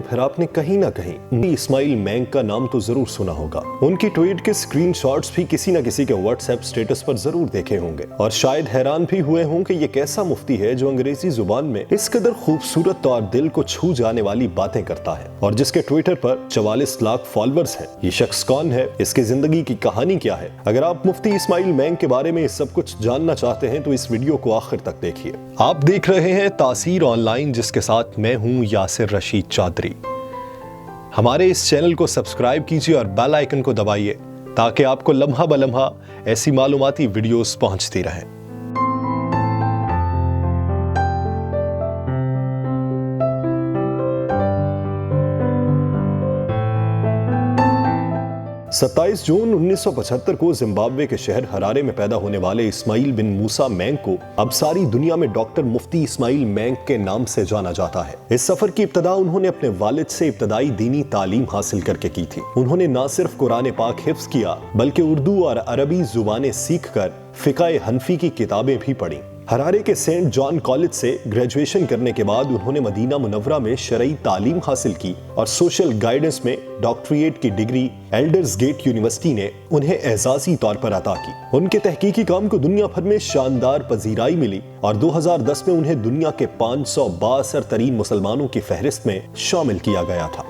پھر آپ نے کہیں نہ کہیں مفتی اسماعیل مینگ کا نام تو ضرور سنا ہوگا۔ ان کی ٹویٹ کے اسکرین شاٹس بھی کسی نہ کسی کے واٹس ایپ سٹیٹس پر ضرور دیکھے ہوں گے، اور شاید حیران بھی ہوئے ہوں کہ یہ کیسا مفتی ہے جو انگریزی زبان میں اس قدر خوبصورت اور دل کو چھو جانے والی باتیں کرتا ہے، اور جس کے ٹویٹر پر 44 لاکھ فالوورز ہیں۔ یہ شخص کون ہے؟ اس کی زندگی کی کہانی کیا ہے؟ اگر آپ مفتی اسماعیل مینگ کے بارے میں سب کچھ جاننا چاہتے ہیں تو اس ویڈیو کو آخر تک دیکھیے۔ آپ دیکھ رہے ہیں تاثیر آن لائن، جس کے ساتھ میں ہوں یاسر رشید چادری۔ ہمارے اس چینل کو سبسکرائب کیجیے اور بیل آئیکن کو دبائیے تاکہ آپ کو لمحہ بلمحہ ایسی معلوماتی ویڈیوز پہنچتی رہیں۔ 27 جون 1975 کو زمبابوے کے شہر ہرارے میں پیدا ہونے والے اسماعیل بن موسیٰ مینگ کو اب ساری دنیا میں ڈاکٹر مفتی اسماعیل مینگ کے نام سے جانا جاتا ہے۔ اس سفر کی ابتدا انہوں نے اپنے والد سے ابتدائی دینی تعلیم حاصل کر کے کی تھی۔ انہوں نے نہ صرف قرآن پاک حفظ کیا بلکہ اردو اور عربی زبانیں سیکھ کر فقہ حنفی کی کتابیں بھی پڑھیں۔ ہرارے کے سینٹ جان کالج سے گریجویشن کرنے کے بعد انہوں نے مدینہ منورہ میں شرعی تعلیم حاصل کی اور سوشل گائیڈنس میں ڈاکٹریٹ کی ڈگری ایلڈرز گیٹ یونیورسٹی نے انہیں اعزازی طور پر عطا کی۔ ان کے تحقیقی کام کو دنیا بھر میں شاندار پذیرائی ملی اور 2010 میں انہیں دنیا کے 500 بااثر ترین مسلمانوں کی فہرست میں شامل کیا گیا تھا۔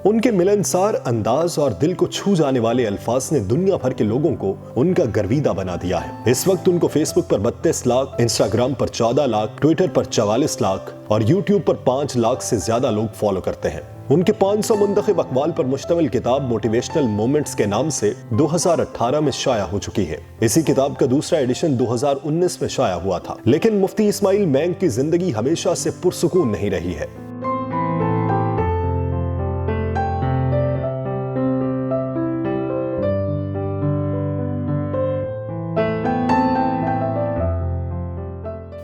ان کے ملنسار انداز اور دل کو چھو جانے والے الفاظ نے دنیا بھر کے لوگوں کو ان کا گرویدہ بنا دیا ہے۔ اس وقت ان کو فیس بک پر 32 لاکھ، انسٹاگرام پر 14 لاکھ، ٹویٹر پر 44 لاکھ اور یوٹیوب پر 5 لاکھ سے زیادہ لوگ فالو کرتے ہیں۔ ان کے 500 منتخب اقوال پر مشتمل کتاب موٹیویشنل مومنٹس کے نام سے 2018 میں شائع ہو چکی ہے۔ اسی کتاب کا دوسرا ایڈیشن 2019 میں شائع ہوا تھا۔ لیکن مفتی اسماعیل مینگ کی زندگی ہمیشہ سے پرسکون نہیں رہی ہے۔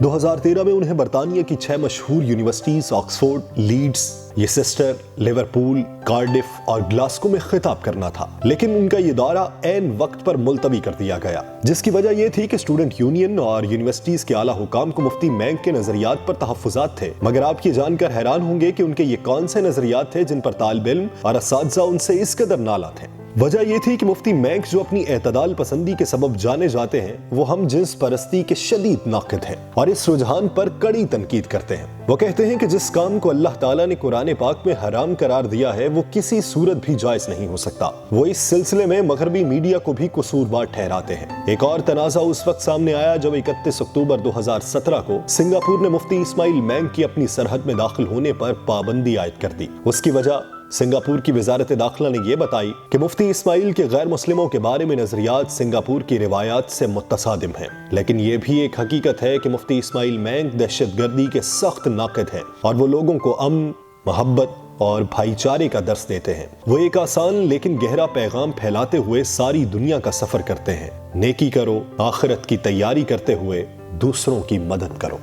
2013 میں انہیں برطانیہ کی 6 مشہور universities Oxford, Leeds, Leicester, Liverpool, Cardiff اور گلاسکو میں خطاب کرنا تھا، لیکن ان کا یہ دورہ عین وقت پر ملتوی کر دیا گیا، جس کی وجہ یہ تھی کہ اسٹوڈنٹ یونین اور یونیورسٹیز کے اعلیٰ حکام کو مفتی مینگ کے نظریات پر تحفظات تھے۔ مگر آپ یہ جان کر حیران ہوں گے کہ ان کے یہ کون سے نظریات تھے جن پر طالب علم اور اساتذہ ان سے اس قدر نالاں تھے۔ وجہ یہ تھی کہ مفتی مینگ جو اپنی اعتدال پسندی کے سبب جانے جاتے ہیں، وہ ہم جنس پرستی کے شدید ناقد ہیں اور اس رجحان پر کڑی تنقید کرتے ہیں۔ وہ کہتے ہیں کہ جس کام کو اللہ تعالیٰ نے قرآن پاک میں حرام قرار دیا ہے وہ کسی صورت بھی جائز نہیں ہو سکتا۔ وہ اس سلسلے میں مغربی میڈیا کو بھی قصوروار ٹھہراتے ہیں۔ ایک اور تنازع اس وقت سامنے آیا جب 31 اکتوبر 2017 کو سنگاپور نے مفتی اسماعیل مینگ کی اپنی سرحد میں داخل ہونے پر پابندی عائد کر دی۔ اس کی وجہ سنگاپور کی وزارت داخلہ نے یہ بتائی کہ مفتی اسماعیل کے غیر مسلموں کے بارے میں نظریات سنگاپور کی روایات سے متصادم ہیں، لیکن یہ بھی ایک حقیقت ہے کہ مفتی اسماعیل مینگ دہشت گردی کے سخت ناقد ہیں اور وہ لوگوں کو امن، محبت اور بھائی چارے کا درس دیتے ہیں۔ وہ ایک آسان لیکن گہرا پیغام پھیلاتے ہوئے ساری دنیا کا سفر کرتے ہیں۔ نیکی کرو، آخرت کی تیاری کرتے ہوئے دوسروں کی مدد کرو۔